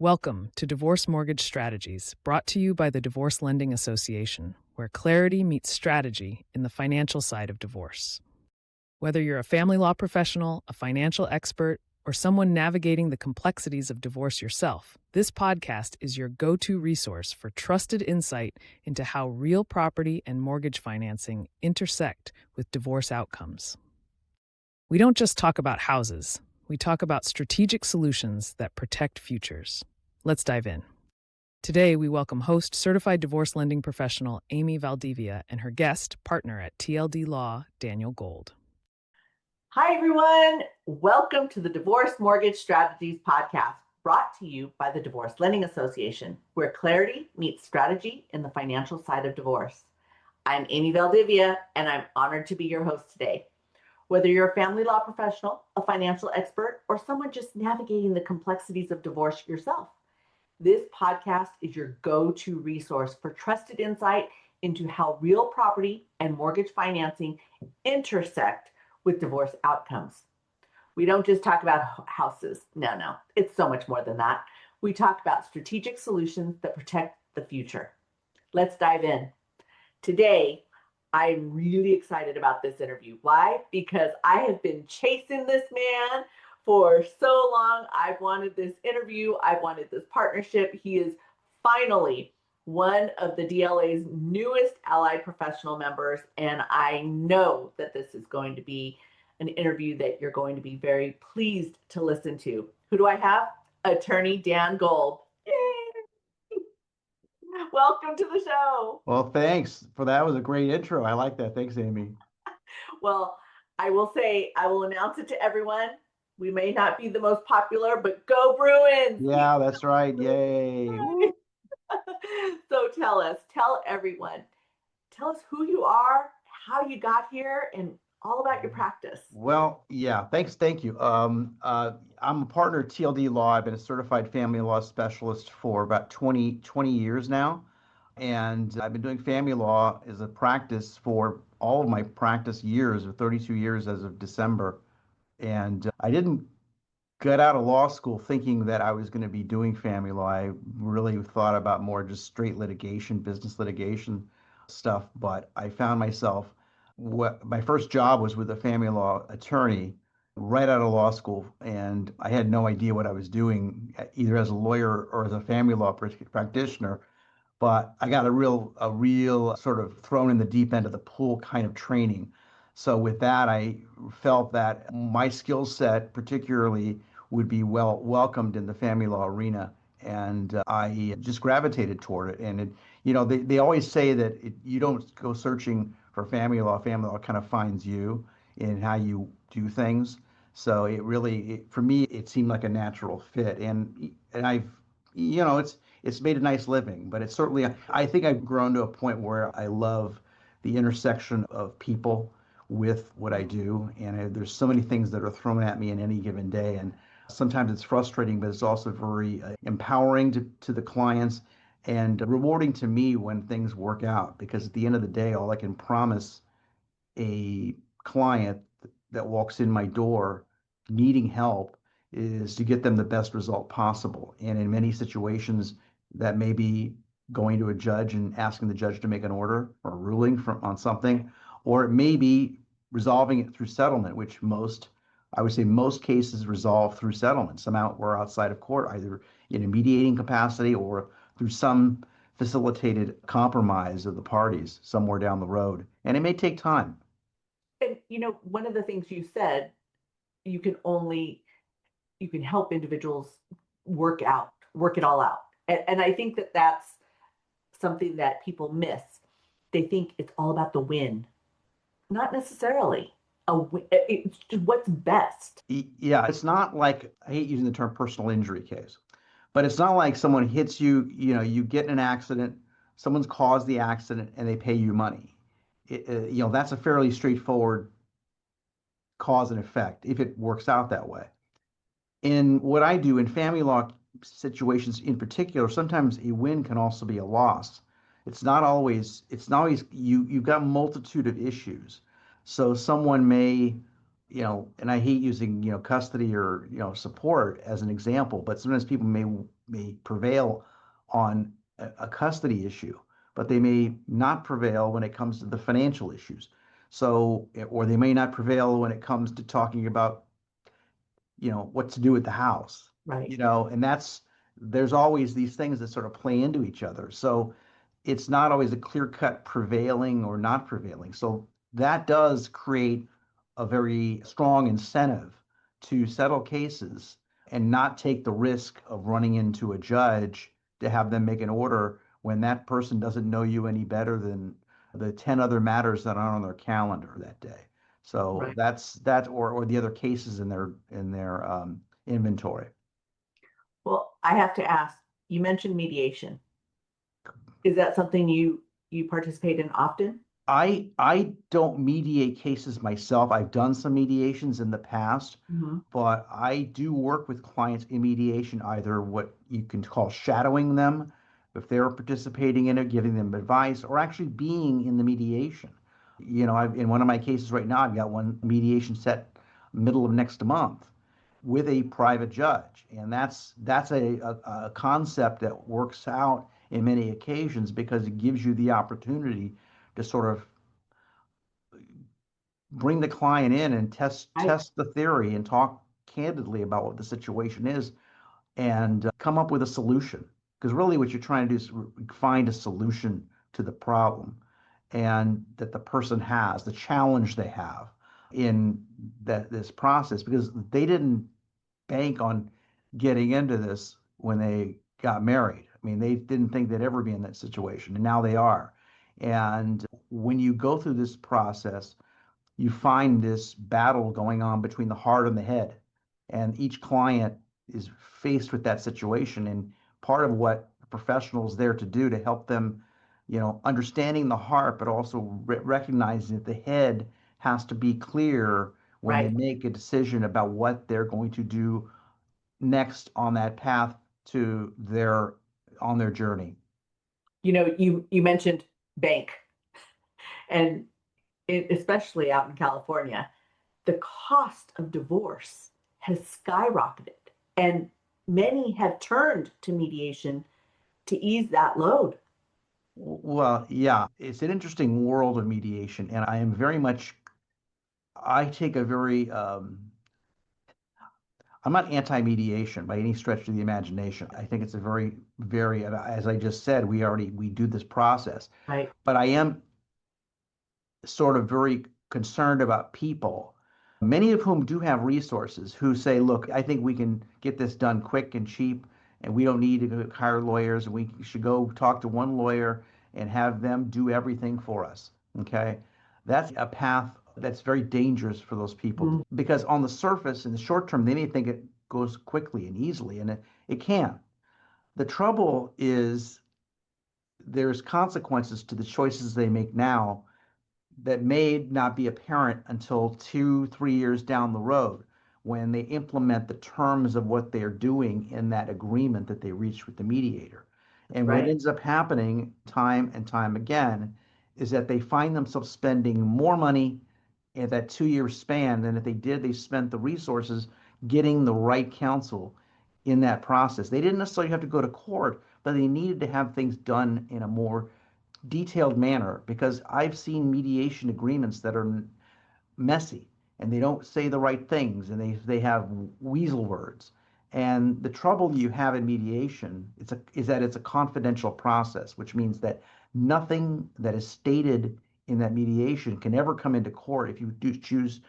Welcome to Divorce Mortgage Strategies, brought to you by the Divorce Lending Association, where clarity meets strategy in the financial side of divorce. Whether you're a family law professional, a financial expert, or someone navigating the complexities of divorce yourself, this podcast is your go-to resource for trusted insight into how real property and mortgage financing intersect with divorce outcomes. We don't just talk about houses. We talk about strategic solutions that protect futures. Let's dive in. Today, we welcome host, certified divorce lending professional Amy Valdivia and her guest, partner at TLD Law, Daniel Gold. Hi, everyone. Welcome to the Divorce Mortgage Strategies podcast, brought to you by the Divorce Lending Association, where clarity meets strategy in the financial side of divorce. I'm Amy Valdivia, and I'm honored to be your host today. Whether you're a family law professional, a financial expert, or someone just navigating the complexities of divorce yourself, this podcast is your go-to resource for trusted insight into how real property and mortgage financing intersect with divorce outcomes. We don't just talk about houses. No, it's so much more than that. We talk about strategic solutions that protect the future. Let's dive in. Today, I'm really excited about this interview. Why? Because I have been chasing this man for so long. I've wanted this interview. I've wanted this partnership. He is finally one of the DLA's newest allied professional members, and I know that this is going to be an interview that you're going to be very pleased to listen to. Who do I have? Attorney Dan Gold. Yay! Welcome to the show. Well, thanks for that. It was a great intro. I like that. Thanks, Amy. Well, I will announce it to everyone. We may not be the most popular, but go Bruins! Yeah, that's right. Yay. So tell everyone, tell us who you are, how you got here, and all about your practice. Well, yeah, thanks. Thank you. I'm a partner at TLD Law. I've been a certified family law specialist for about 20 years now. And I've been doing family law as a practice for all of my practice years, or 32 years as of December. And I didn't get out of law school thinking that I was going to be doing family law. I really thought about more just straight litigation, business litigation stuff. But I found myself, my first job was with a family law attorney right out of law school, and I had no idea what I was doing, either as a lawyer or as a family law practitioner. But I got a real sort of thrown in the deep end of the pool kind of training. So with that, I felt that my skill set particularly would be well welcomed in the family law arena. And I just gravitated toward it. And they always say that you don't go searching for family law kind of finds you in how you do things. So for me, it seemed like a natural fit. And it's made a nice living, but it's certainly, I think I've grown to a point where I love the intersection of people with what I do. And there's so many things that are thrown at me in any given day. And sometimes it's frustrating, but it's also very empowering to the clients and rewarding to me when things work out. Because at the end of the day, all I can promise a client that walks in my door needing help is to get them the best result possible. And in many situations, that may be going to a judge and asking the judge to make an order or ruling on something, or it may be resolving it through settlement, which I would say most cases resolve through settlement. Somehow we're outside of court, either in a mediating capacity or through some facilitated compromise of the parties somewhere down the road. And it may take time. And one of the things you said, you can help individuals work it all out. And I think that that's something that people miss. They think it's all about the win. Not necessarily. It's just what's best. Yeah, it's not like, I hate using the term personal injury case, but it's not like someone hits you, you get in an accident, someone's caused the accident and they pay you money. That's a fairly straightforward cause and effect if it works out that way. In what I do in family law situations in particular, sometimes a win can also be a loss. It's not always you've got a multitude of issues. So someone may, and I hate using, custody or, support as an example, but sometimes people may prevail on a custody issue, but they may not prevail when it comes to the financial issues. So, or they may not prevail when it comes to talking about, what to do with the house, Right. and there's always these things that sort of play into each other. So it's not always a clear cut prevailing or not prevailing. So that does create a very strong incentive to settle cases and not take the risk of running into a judge to have them make an order when that person doesn't know you any better than the 10 other matters that are on their calendar that day. So Right. that's that, or the other cases in their inventory. Well, I have to ask, you mentioned mediation. Is that something you participate in often? I don't mediate cases myself. I've done some mediations in the past, Mhm. but I do work with clients in mediation, either what you can call shadowing them, if they're participating in it, giving them advice, or actually being in the mediation. In one of my cases right now, I've got one mediation set middle of next month with a private judge, and that's a concept that works out in many occasions because it gives you the opportunity to sort of bring the client in and test I test the theory and talk candidly about what the situation is and come up with a solution. Because really, what you're trying to do is find a solution to the problem and that the person has, the challenge they have in this process, because they didn't bank on getting into this when they got married. I mean, they didn't think they'd ever be in that situation, and now they are. And when you go through this process, you find this battle going on between the heart and the head. And each client is faced with that situation. And part of what the professional is there to do to help them, understanding the heart, but also recognizing that the head has to be clear when they right. make a decision about what they're going to do next on that path to on their journey. You mentioned bank, and especially out in California, the cost of divorce has skyrocketed, and many have turned to mediation to ease that load. Well, yeah, it's an interesting world of mediation, and I take a very, I'm not anti-mediation by any stretch of the imagination. I think it's a very, very, as I just said, we do this process, Right. but I am sort of very concerned about people, many of whom do have resources, who say, look, I think we can get this done quick and cheap, and we don't need to hire lawyers, and we should go talk to one lawyer and have them do everything for us. Okay. That's a path that's very dangerous for those people Mhm. because on the surface, in the short term, they may think it goes quickly and easily, and it can. The trouble is there's consequences to the choices they make now that may not be apparent until 2, 3 years down the road when they implement the terms of what they're doing in that agreement that they reached with the mediator. That's And what right. ends up happening time and time again is that they find themselves spending more money in that 2 year span than if they spent the resources getting the right counsel in that process. They didn't necessarily have to go to court, but they needed to have things done in a more detailed manner because I've seen mediation agreements that are messy and they don't say the right things and they have weasel words. And the trouble you have in mediation is that it's a confidential process, which means that nothing that is stated in that mediation can ever come into court if you do choose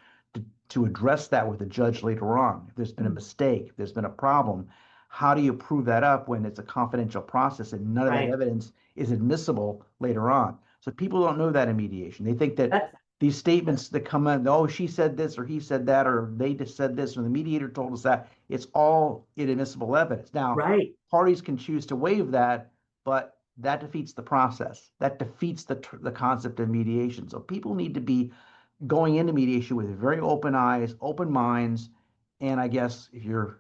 to address that with a judge later on. If there's been a Mm. mistake, if there's been a problem, how do you prove that up when it's a confidential process and none of that Right. evidence is admissible later on? So people don't know that in mediation. They think that That's these statements that come in, oh, she said this or he said that, or they just said this, or the mediator told us that, it's all inadmissible evidence. Now, right. parties can choose to waive that, but that defeats the process. That defeats the concept of mediation. So people need to be going into mediation with very open eyes, open minds, and I guess if you're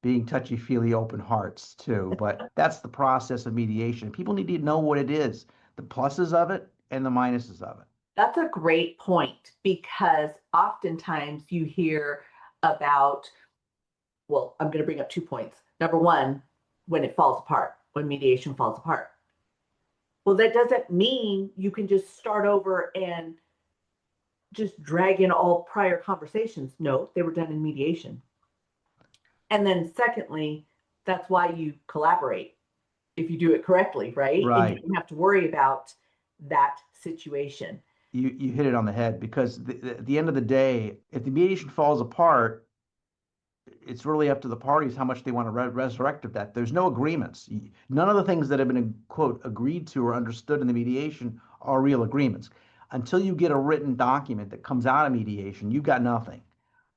being touchy-feely, open hearts too. But that's the process of mediation. People need to know what it is, the pluses of it and the minuses of it. That's a great point because oftentimes you hear about, well, I'm going to bring up 2 points. Number one, when it falls apart, when mediation falls apart. Well, that doesn't mean you can just start over and just drag in all prior conversations. No, they were done in mediation. And then secondly, that's why you collaborate if you do it correctly, right? And you Right. don't have to worry about that situation. You hit it on the head because at the end of the day, if the mediation falls apart, it's really up to the parties how much they want to resurrect that. There's no agreements. None of the things that have been, quote, agreed to or understood in the mediation are real agreements. Until you get a written document that comes out of mediation, you've got nothing.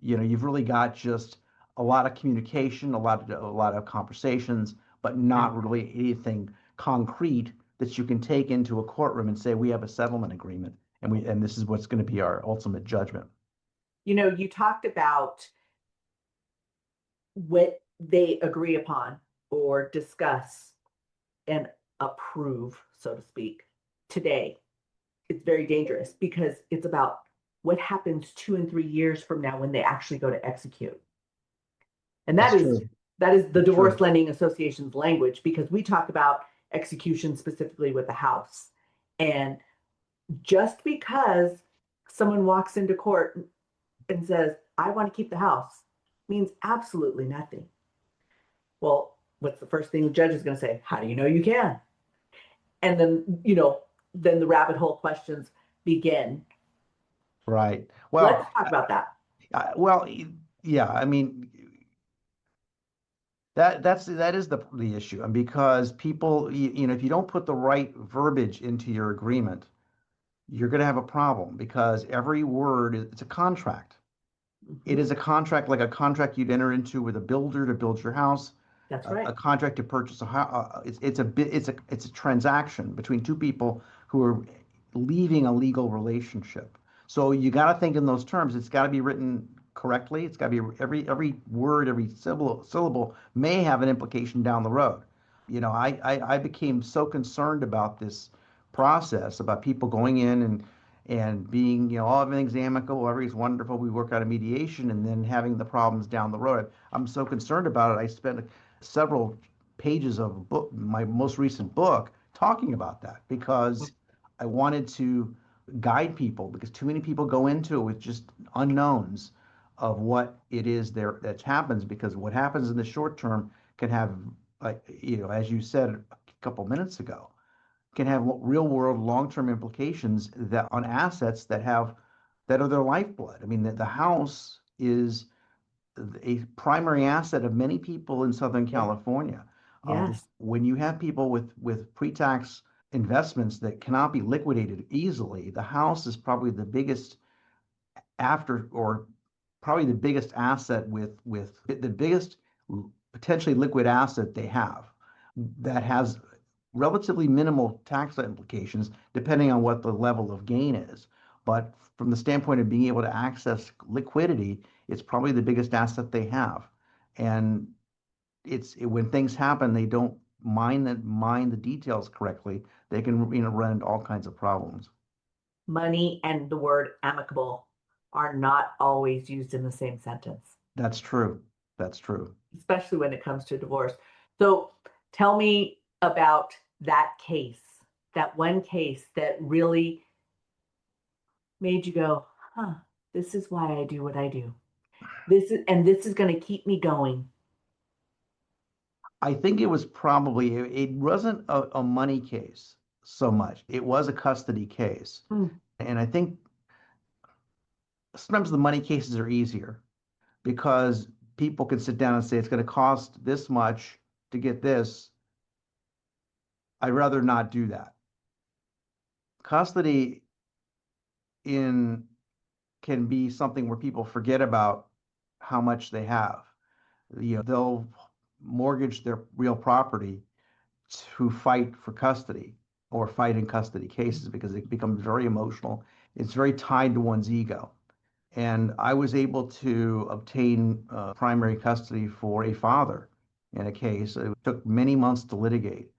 You've really got just a lot of communication, a lot of conversations, but not really anything concrete that you can take into a courtroom and say we have a settlement agreement and this is what's going to be our ultimate judgment. You talked about what they agree upon or discuss and approve, so to speak, today. It's very dangerous because it's about what happens 2 and 3 years from now when they actually go to execute. And That's true. that is the That's Divorce true. Lending Association's language, because we talk about execution specifically with the house. And just because someone walks into court and says, I want to keep the house, means absolutely nothing. Well, what's the first thing the judge is going to say? How do you know you can? And then the rabbit hole questions begin. Right. Let's Well, talk about that. well, yeah. I mean, that is the issue, and because people, if you don't put the right verbiage into your agreement, you're going to have a problem because every word it's a contract. It Mhm. is a contract like a contract you'd enter into with a builder to build your house, That's a right. contract to purchase a house. It's a transaction between two people who are leaving a legal relationship. So you got to think in those terms. It's got to be written correctly. It's got to be every word, every syllable may have an implication down the road. I became so concerned about this process, about people going in and being, oh, everything's amicable, everything's wonderful. We work out a mediation and then having the problems down the road. I'm so concerned about it. I spent several pages of my most recent book, talking about that because I wanted to guide people because too many people go into it with just unknowns of what it is there that happens because what happens in the short term can have, like, as you said a couple minutes ago, can have real world long-term implications that on assets that are their lifeblood. I mean, the house is a primary asset of many people in Southern Yeah. California. Yes. When you have people with pre-tax investments that cannot be liquidated easily, the house is probably the biggest after or probably the biggest asset with the biggest potentially liquid asset they have that has relatively minimal tax implications depending on what the level of gain is. But from the standpoint of being able to access liquidity, it's probably the biggest asset they have. And when things happen, they don't mind the details correctly. They can run into all kinds of problems. Money and the word amicable are not always used in the same sentence, That's true. That's true. especially when it comes to divorce. So tell me about that case, that one case that really made you go, huh, this is why I do what I do. This is going to keep me going. I think it was probably, it wasn't a money case so much. It was a custody case. Mm, And I think sometimes the money cases are easier because people can sit down and say it's going to cost this much to get this. I'd rather not do that. Custody in can be something where people forget about how much they have. They'll mortgage their real property to fight for custody or fight in custody cases because it becomes very emotional. It's very tied to one's ego. And I was able to obtain primary custody for a father in a case. It took many months to litigate,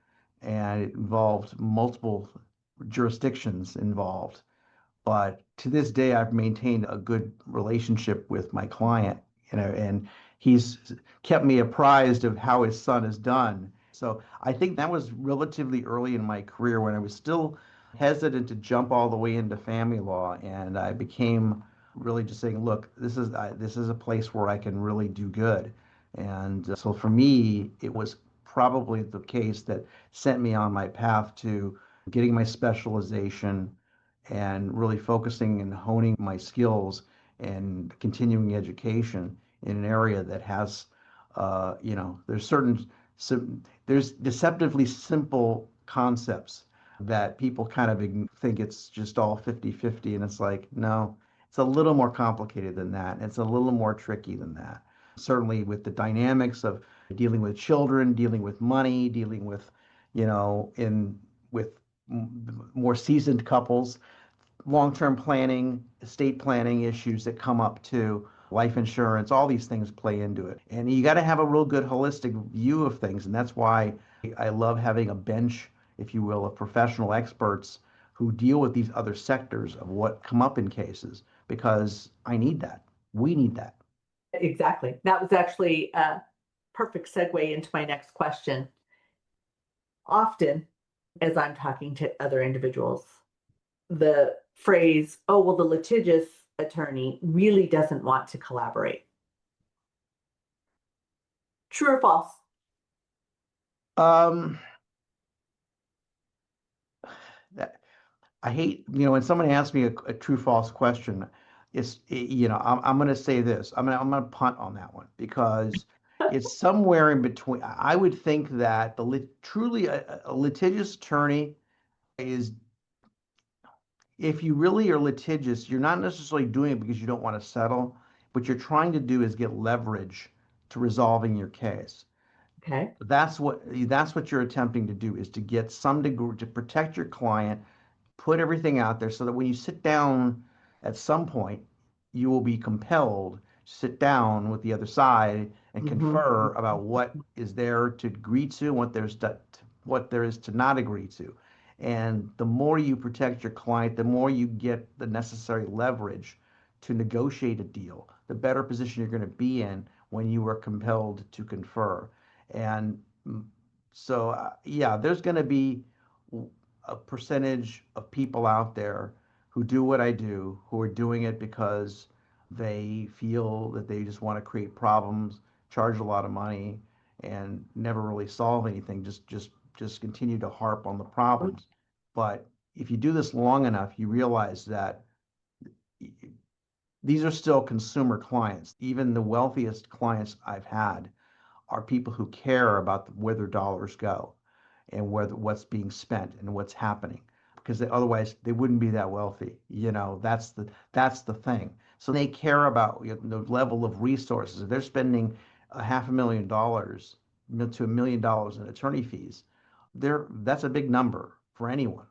and it involved multiple jurisdictions involved. But to this day, I've maintained a good relationship with my client, and he's kept me apprised of how his son is done. So I think that was relatively early in my career when I was still hesitant to jump all the way into family law, and I became really just saying, look, this is a place where I can really do good. And so for me, it was probably the case that sent me on my path to getting my specialization and really focusing and honing my skills and continuing education in an area that has, there's there's deceptively simple concepts that people kind of think it's just all 50-50, and it's like, no, it's a little more complicated than that. It's a little more tricky than that. Certainly with the dynamics of dealing with children, dealing with money, dealing with, in with more seasoned couples, long-term planning, estate planning issues that come up too, life insurance, all these things play into it. And you got to have a real good holistic view of things. And that's why I love having a bench, if you will, of professional experts who deal with these other sectors of what come up in cases, because I need that. We need that. Exactly. That was actually a perfect segue into my next question. Often, as I'm talking to other individuals, the phrase, oh, well, the litigious attorney really doesn't want to collaborate. True or false? Um, that, I hate, when someone asks me a true false question, I'm going to say this. I'm going to punt on that one because it's somewhere in between. I would think that truly a litigious attorney is, if you really are litigious, you're not necessarily doing it because you don't want to settle. What you're trying to do is get leverage to resolving your case. Okay. That's what you're attempting to do, is to get some degree to protect your client, put everything out there so that when you sit down at some point, you will be compelled to sit down with the other side and confer about what is there to agree to and what there is to not agree to. And the more you protect your client, the more you get the necessary leverage to negotiate a deal, the better position you're going to be in when you are compelled to confer. And so, yeah, there's going to be a percentage of people out there who do what I do, who are doing it because they feel that they just want to create problems, charge a lot of money, and never really solve anything. Just continue to harp on the problems. But if you do this long enough, you realize that these are still consumer clients. Even the wealthiest clients I've had are people who care about where their dollars go and what's being spent and what's happening, because otherwise they wouldn't be that wealthy. That's the thing. So they care about the level of resources. If they're spending $500,000 to $1 million in attorney fees, that's a big number for anyone,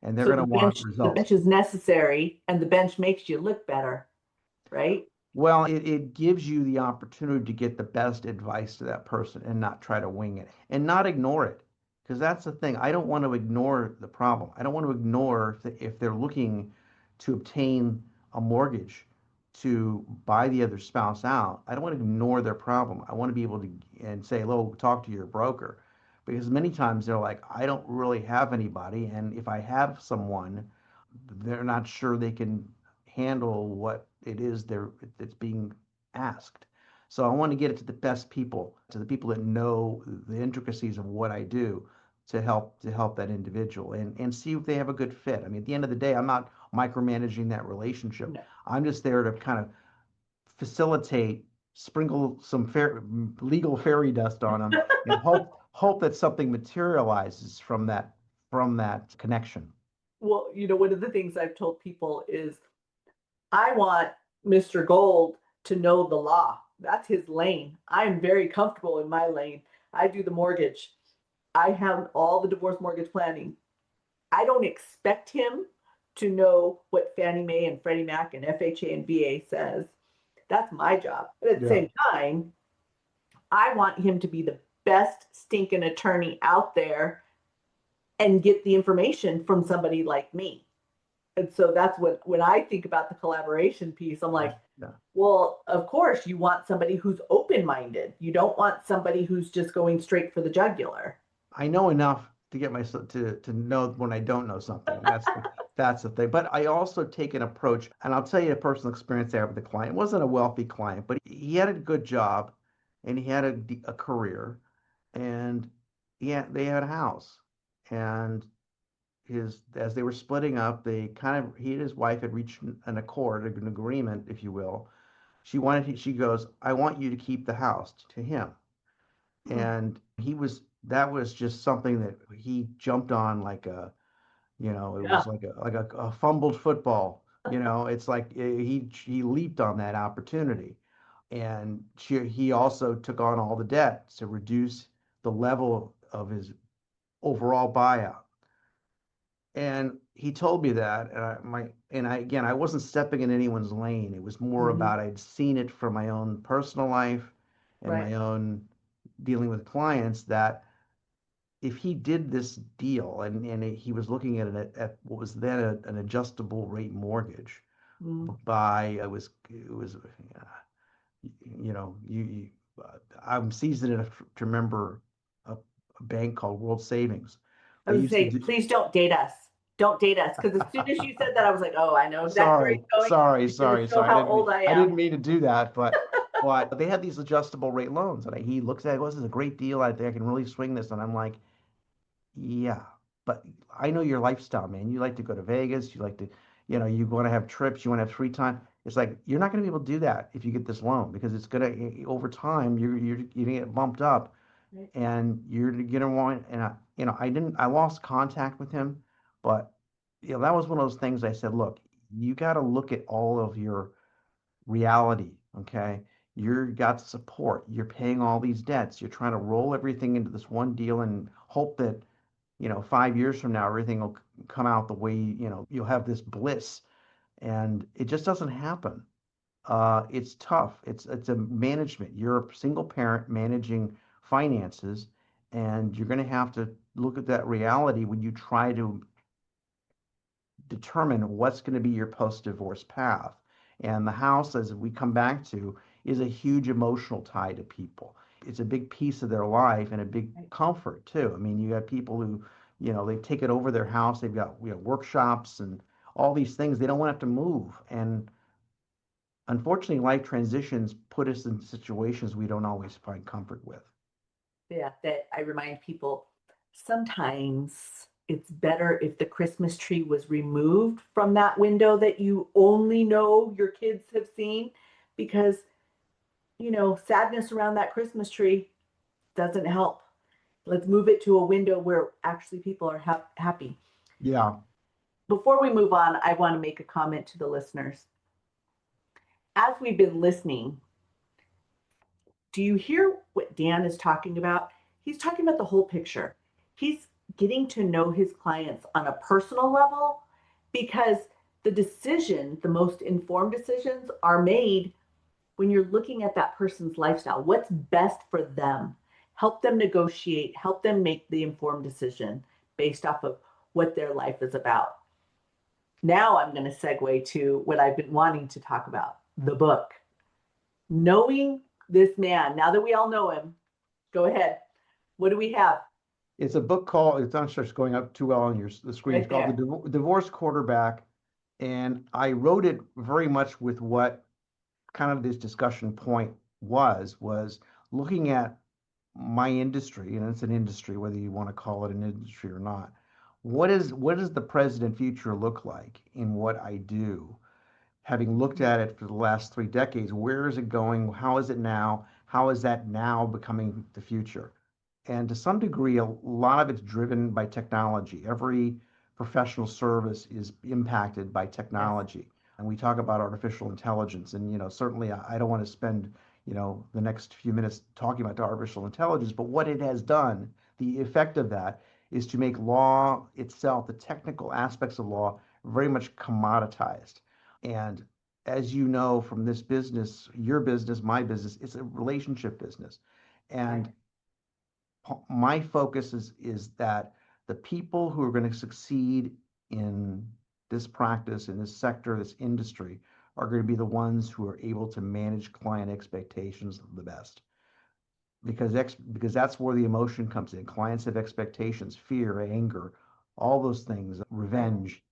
and they're So going to want the results. bench is necessary and the bench makes you look better, right? Well, it gives you the opportunity to get the best advice to that person and not try to wing it and not ignore it. Because that's the thing. I don't want to ignore the problem. I don't want to ignore if they're looking to obtain a mortgage to buy the other spouse out. I don't want to ignore their problem. I want to be able to and say, "Hello, talk to your broker." Because many times they're like, "I don't really have anybody, and if I have someone, they're not sure they can handle what it is that's being asked." So I want to get it to the best people, to the people that know the intricacies of what I do, to help that individual and see if they have a good fit. I mean, at the end of the day, I'm not micromanaging that relationship. No. I'm just there to kind of facilitate, sprinkle some legal fairy dust on them, and hope that something materializes from that connection. Well, one of the things I've told people is I want Mr. Gold to know the law. That's his lane. I'm very comfortable in my lane. I do the mortgage. I have all the divorce mortgage planning. I don't expect him to know what Fannie Mae and Freddie Mac and FHA and VA says. That's my job. But at the Yeah. same time, I want him to be the best stinking attorney out there and get the information from somebody like me. And so that's when I think about the collaboration piece, I'm Yeah, like, yeah. well, of course, you want somebody who's open-minded. You don't want somebody who's just going straight for the jugular. I know enough to get myself to know when I don't know something. That's the thing. But I also take an approach, and I'll tell you a personal experience there with the client. It wasn't a wealthy client, but he had a good job, and he had a career, and they had a house, and his as they were splitting up, he and his wife had reached an accord, an agreement, if you will. She goes, I want you to keep the house to him. Hmm. And that was just something that he jumped on it Yeah. was like a fumbled football. It's like he leaped on that opportunity. And he also took on all the debt to reduce the level of his overall buyout. And he told me that, again, I wasn't stepping in anyone's lane. It was more Hmm. about I'd seen it from my own personal life and Right. my own dealing with clients that if he did this deal and he was looking at what was then an adjustable rate mortgage Mm. by it was you know you I'm seasoned enough to remember a bank called World Savings. I They would used to say, do. please don't date us. Don't date us. Because as soon as you said that, I was like, oh, I know exactly where Sorry, you're going. sorry, He's going to sorry, show sorry. how old I I am. didn't mean to do that, but they had these adjustable rate loans, and he looks at it, this is a great deal. I think I can really swing this, and I'm like, yeah, but I know your lifestyle, man. You like to go to Vegas. You like to, you want to have trips. You want to have free time. It's like you're not going to be able to do that if you get this loan because it's gonna over time you're gonna get bumped up, Right. and you're gonna want. And I lost contact with him, but that was one of those things. I said, look, you got to look at all of your reality. Okay, you've got support. You're paying all these debts. You're trying to roll everything into this one deal and hope that 5 years from now, everything will come out the way, you'll have this bliss. And it just doesn't happen. It's tough. It's a management. You're a single parent managing finances, and you're going to have to look at that reality when you try to determine what's going to be your post-divorce path. And the house, as we come back to, is a huge emotional tie to people. It's a big piece of their life and a big Right. comfort too. I mean, you got people who, they take it over their house. They've got, workshops and all these things. They don't want to have to move. And unfortunately, life transitions put us in situations we don't always find comfort with. Yeah, that I remind people sometimes it's better if the Christmas tree was removed from that window that you only know your kids have seen because, sadness around that Christmas tree doesn't help. Let's move it to a window where actually people are happy. Yeah. Before we move on, I want to make a comment to the listeners. As we've been listening, do you hear what Dan is talking about? He's talking about the whole picture. He's getting to know his clients on a personal level because the most informed decisions are made when you're looking at that person's lifestyle. What's best for them? Help them negotiate, help them make the informed decision based off of what their life is about. Now I'm going to segue to what I've been wanting to talk about, the book. Knowing this man, now that we all know him, go ahead. What do we have It's a book called, it's not sure it's going up too well on the screen. It's right called there? Divorce Quarterback. And I wrote it very much with what kind of this discussion point was looking at my industry, and it's an industry, whether you want to call it an industry or not. What does the present future look like in what I do? Having looked at it for the last 3 decades, where is it going? How is it now? How is that now becoming the future? And to some degree, a lot of it's driven by technology. Every professional service is impacted by Yes. technology. And we talk about artificial intelligence, and certainly I don't want to spend the next few minutes talking about artificial intelligence, but what it has done, the effect of that is to make law itself, the technical aspects of law, very much commoditized. And as you know from this business, your business, my business, it's a relationship business. Right. And my focus is that the people who are going to succeed in this practice and this sector, this industry, are going to be the ones who are able to manage client expectations the best. Because that's where the emotion comes in. Clients have expectations, fear, anger, all those things, revenge.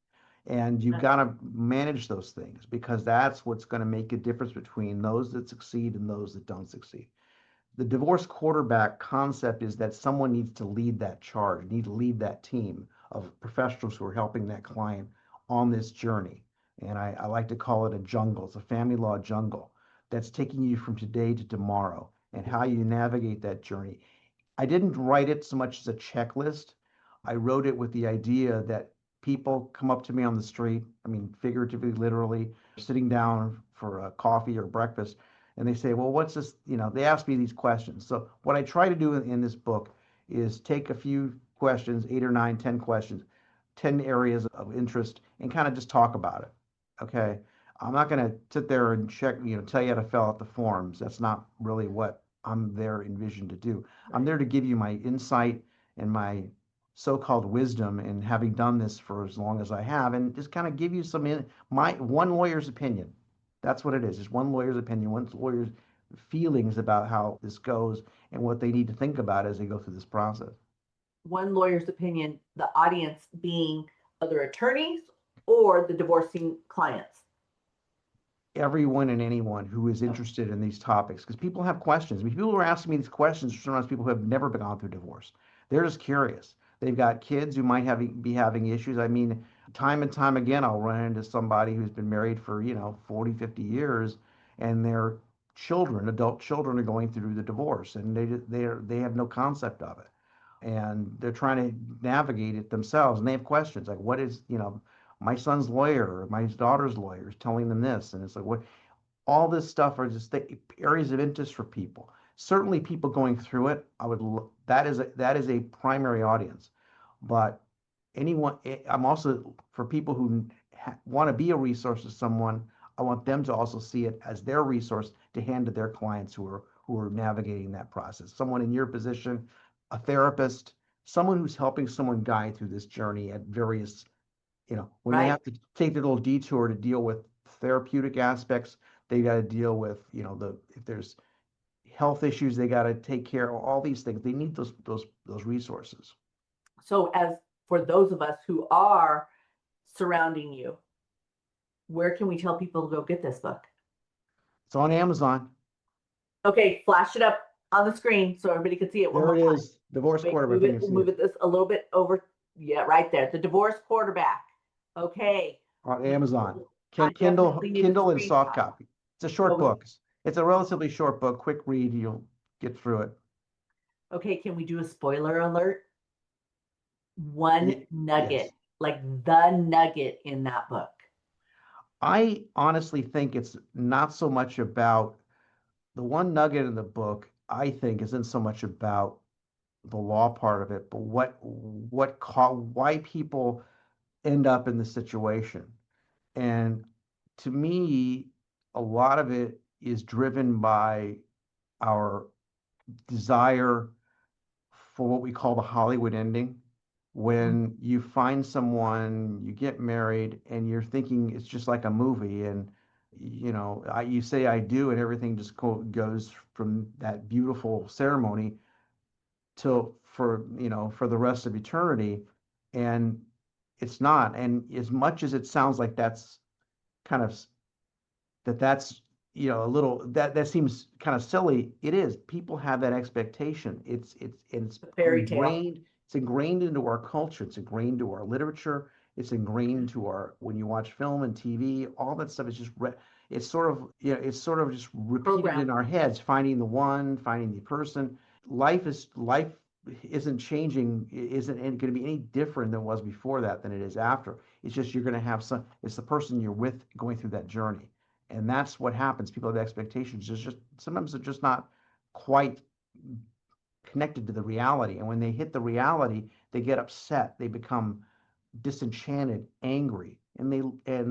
And you've got to manage those things because that's what's going to make a difference between those that succeed and those that don't succeed. The divorce quarterback concept is that someone needs to lead that charge, need to lead that team of professionals who are helping that client on this journey. And I like to call it a jungle. It's a family law jungle that's taking you from today to tomorrow and how you navigate that journey. I didn't write it so much as a checklist. I wrote it with the idea that people come up to me on the street, I mean, figuratively, literally, sitting down for a coffee or breakfast, and they say, well, what's this? They ask me these questions. So what I try to do in this book is take a few questions, 8 or 9, 10 questions, 10 areas of interest, and kind of just talk about it. Okay. I'm not going to sit there and tell you how to fill out the forms. That's not really what I'm there envisioned to do. I'm there to give you my insight and my so-called wisdom in having done this for as long as I have, and just kind of give you my one lawyer's opinion. That's what it is. It's one lawyer's opinion, one lawyer's feelings about how this goes and what they need to think about as they go through this process. One lawyer's opinion, the audience being other attorneys or the divorcing clients? Everyone and anyone who is interested in these topics, because people have questions. I mean, people who are asking me these questions are sometimes people who have never been gone through divorce. They're just curious. They've got kids who might be having issues. I mean, time and time again, I'll run into somebody who's been married for, 40, 50 years, and their children, adult children, are going through the divorce, and they have no concept of it. And they're trying to navigate it themselves, and they have questions like, what is, my son's lawyer or my daughter's lawyer is telling them this, and it's like, what? All this stuff are just the areas of interest for people. Certainly, people going through it, that is a primary audience, but anyone. I'm also for people who want to be a resource to someone. I want them to also see it as their resource to hand to their clients who are navigating that process. Someone in your position, a therapist, someone who's helping someone guide through this journey at various when they Right. have to take the little detour to deal with therapeutic aspects, they got to deal with, if there's health issues, they got to take care of all these things. They need those resources. So as for those of us who are surrounding you, where can we tell people to go get this book? It's on Amazon. Okay, flash it up on the screen so everybody can see it one There more it time. is. Divorce quarterback. Move it this a little bit over. Yeah, right there. The divorce quarterback. Okay. On Amazon. I Kindle definitely need a and soft screenshot. copy. It's a short Okay. book. It's a relatively short book, quick read. You'll get through it. Okay, can we do a spoiler alert? One nugget, Yes. like the nugget in that book. I honestly think it's not so much about the one nugget in the book. I think isn't so much about the law part of it, but why people end up in the situation. And to me, a lot of it is driven by our desire for what we call the Hollywood ending. When you find someone, you get married, and you're thinking it's just like a movie, and you say I do, and everything just goes from that beautiful ceremony for the rest of eternity, and it's not. And as much as it sounds like that's kind of that's a little that seems kind of silly, it is. People have that expectation. It's The fairy tale. ingrained into our culture. It's ingrained to our literature. It's ingrained to our when you watch film and TV. All that stuff is just it's sort of just repeated Program. in our heads. Finding the one, finding the person. Life isn't changing, isn't going to be any different than it was before that than it is after. It's just you're going to have it's the person you're with going through that journey. And that's what happens. People have expectations. Sometimes they're just not quite connected to the reality. And when they hit the reality, they get upset. They become disenchanted, angry, and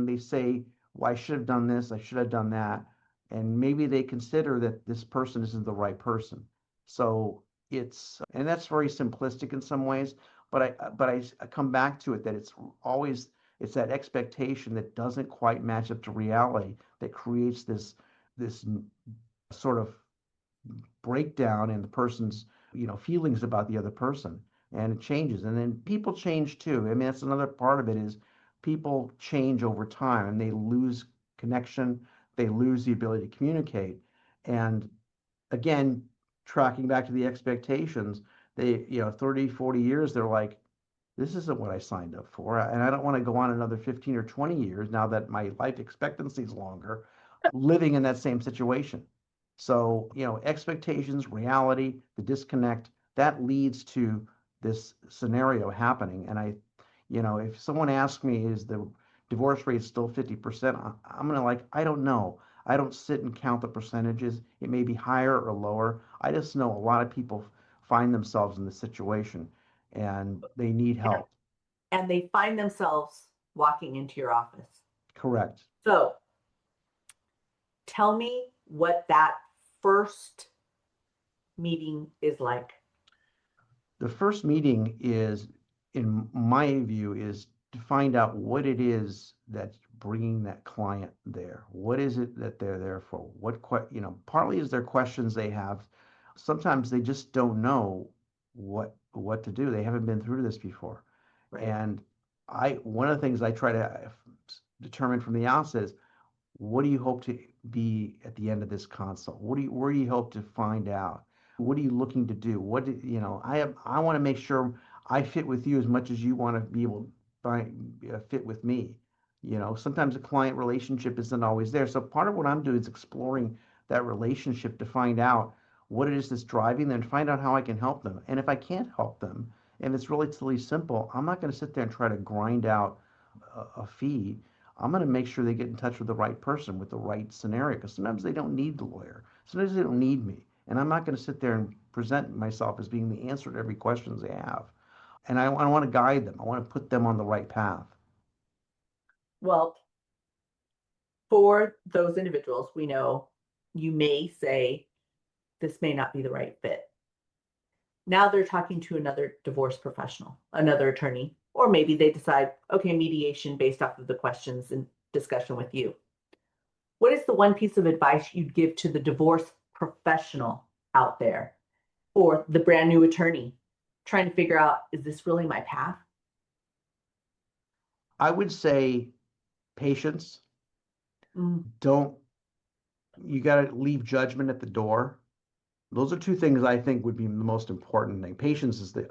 they say, well, I should have done this, I should have done that. And maybe they consider that this person isn't the right person. So and that's very simplistic in some ways, but I come back to it that it's always It's that expectation that doesn't quite match up to reality that creates this sort of breakdown in the person's feelings about the other person, and it changes. And then people change too. I mean, that's another part of it, is people change over time and they lose connection, they lose the ability to communicate. And again, tracking back to the expectations, they 30, 40 years, they're like, this isn't what I signed up for. And I don't want to go on another 15 or 20 years now that my life expectancy is longer, living in that same situation. So, expectations, reality, the disconnect, that leads to this scenario happening. And if someone asks me, is the divorce rate still 50%? I'm going to I don't know. I don't sit and count the percentages. It may be higher or lower. I just know a lot of people find themselves in this situation and they need help. And they find themselves walking into your office. Correct. So tell me what that first meeting is like. The first meeting is, in my view, is to find out what it is that's bringing that client there. What is it that they're there for? Partly is there questions they have. Sometimes they just don't know what to do. They haven't been through this before. Right. And one of the things I try to determine from the outset is, what do you hope to be at the end of this consult? Where do you hope to find out? What are you looking to do? I want to make sure I fit with you as much as you want to be able to fit with me. Sometimes a client relationship isn't always there. So part of what I'm doing is exploring that relationship to find out what it is that's driving them, to find out how I can help them. And if I can't help them, and it's relatively simple, I'm not going to sit there and try to grind out a fee. I'm going to make sure they get in touch with the right person with the right scenario, because sometimes they don't need the lawyer. Sometimes they don't need me. And I'm not going to sit there and present myself as being the answer to every question they have. And I want to guide them. I want to put them on the right path. Well, for those individuals, we know you may say, this may not be the right fit. Now they're talking to another divorce professional, another attorney, or maybe they decide, okay, mediation based off of the questions and discussion with you. What is the one piece of advice you'd give to the divorce professional out there, or the brand new attorney trying to figure out, is this really my path? I would say patience. Don't, you got to leave judgment at the door. Those are two things I think would be the most important thing. Patience is the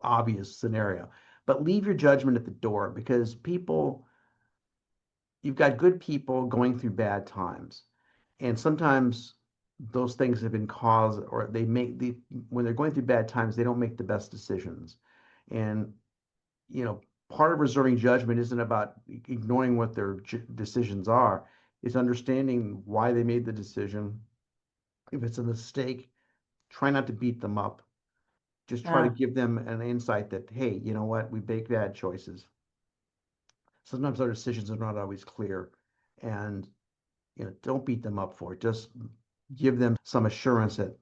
obvious scenario, but leave your judgment at the door, because you've got good people going through bad times. And sometimes those things have been caused, or when they're going through bad times, they don't make the best decisions. And, part of reserving judgment isn't about ignoring what their decisions are. It's understanding why they made the decision. If it's a mistake, try not to beat them up. Just try to give them an insight that, hey, you know what? We make bad choices. Sometimes our decisions are not always clear, and don't beat them up for it. Just give them some assurance that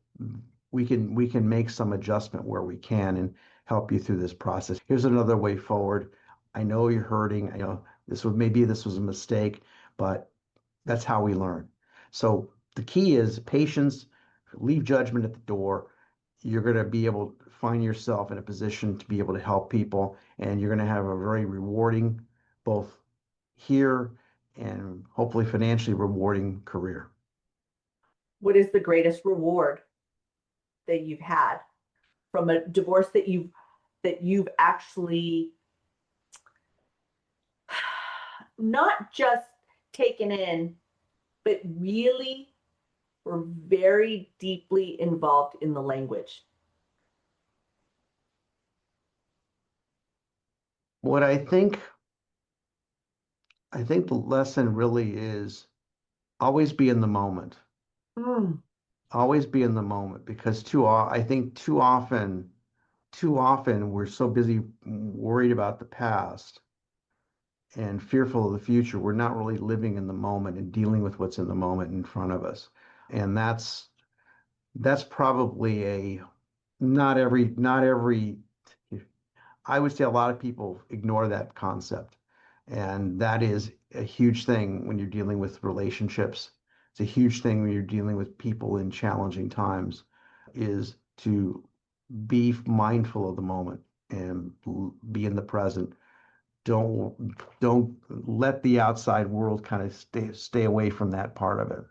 we can make some adjustment where we can and help you through this process. Here's another way forward. I know you're hurting. I know this was a mistake, but that's how we learn. So the key is patience, leave judgment at the door. You're going to be able to find yourself in a position to be able to help people, and you're going to have a very rewarding, both here and hopefully financially rewarding career. What is the greatest reward that you've had from a divorce that you've actually not just taken in, but really were very deeply involved in the language? What I think the lesson really is always be in the moment. Always be in the moment, because I think too often we're so busy worried about the past and fearful of the future. We're not really living in the moment and dealing with what's in the moment in front of us. And that's probably not every I would say a lot of people ignore that concept. And that is a huge thing when you're dealing with relationships. It's a huge thing when you're dealing with people in challenging times, is to be mindful of the moment and be in the present. Don't let the outside world kind of stay away from that part of it.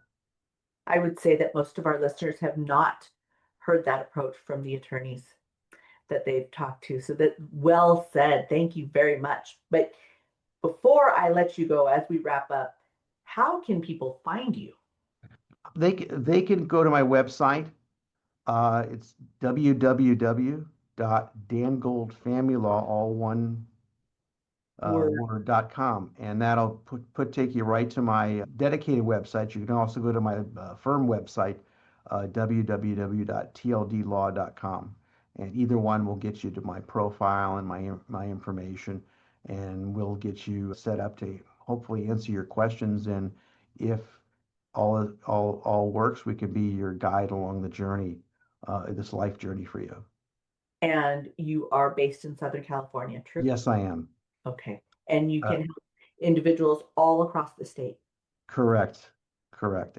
I would say that most of our listeners have not heard that approach from the attorneys that they've talked to. So that well said. Thank you very much. But before I let you go, as we wrap up, how can people find you? They can go to my website. It's www.dangoldfamilylaw, all one Word. word.com, and that'll take you right to my dedicated website. You can also go to my firm website, www.tldlaw.com, and either one will get you to my profile and my information, and we'll get you set up to hopefully answer your questions. And if all works, we can be your guide along the journey, this life journey for you. And you are based in Southern California, true? Yes, I am. Okay. And you Uh, can help individuals all across the state. Correct.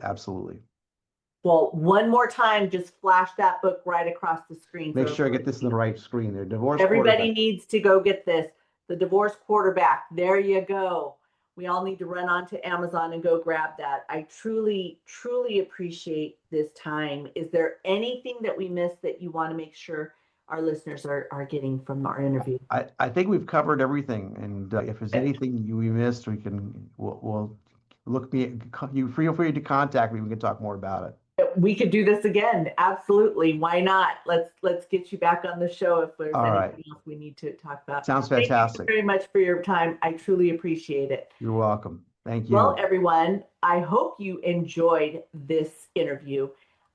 Absolutely. Well, one more time, just flash that book right across the screen. Make So sure I get this in the right screen there. Divorce everybody Quarterback. needs to go get this. The Divorce Quarterback. There you go. We all need to run onto Amazon and go grab that. I truly, truly appreciate this time. Is there anything that we missed that you want to make sure our listeners are getting from our interview? I think we've covered everything, and if there's anything we missed, we'll look me. You feel free to contact me. We can talk more about it. We could do this again. Absolutely. Why not? Let's get you back on the show if there's All right. anything else we need to talk about. Sounds Thank you fantastic. very much for your time. I truly appreciate it. You're welcome. Thank you. Well, everyone, I hope you enjoyed this interview.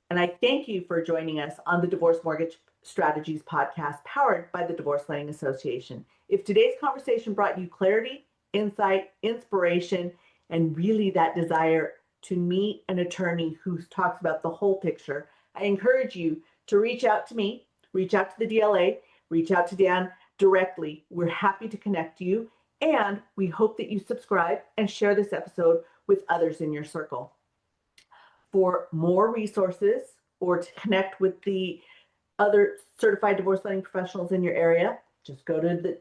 And I thank you for joining us on the Divorce Mortgage Strategies podcast powered by the Divorce Lending Association. If today's conversation brought you clarity, insight, inspiration, and really that desire to meet an attorney who talks about the whole picture, I encourage you to reach out to me, reach out to the DLA, reach out to Dan directly. We're happy to connect you. And we hope that you subscribe and share this episode with others in your circle. For more resources or to connect with the other certified divorce lending professionals in your area, just go to the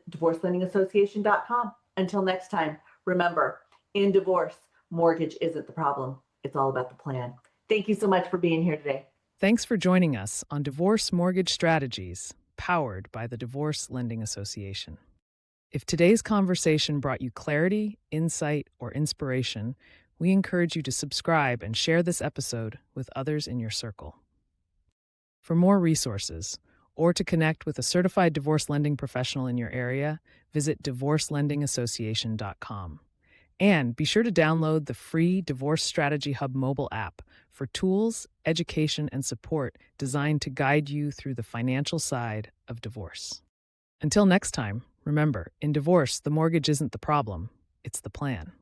divorcelendingassociation.com. Until next time, remember, in divorce, mortgage isn't the problem. It's all about the plan. Thank you so much for being here today. Thanks for joining us on Divorce Mortgage Strategies, powered by the Divorce Lending Association. If today's conversation brought you clarity, insight, or inspiration, we encourage you to subscribe and share this episode with others in your circle. For more resources, or to connect with a certified divorce lending professional in your area, visit divorcelendingassociation.com. And be sure to download the free Divorce Strategy Hub mobile app for tools, education, and support designed to guide you through the financial side of divorce. Until next time, remember, in divorce, the mortgage isn't the problem, it's the plan.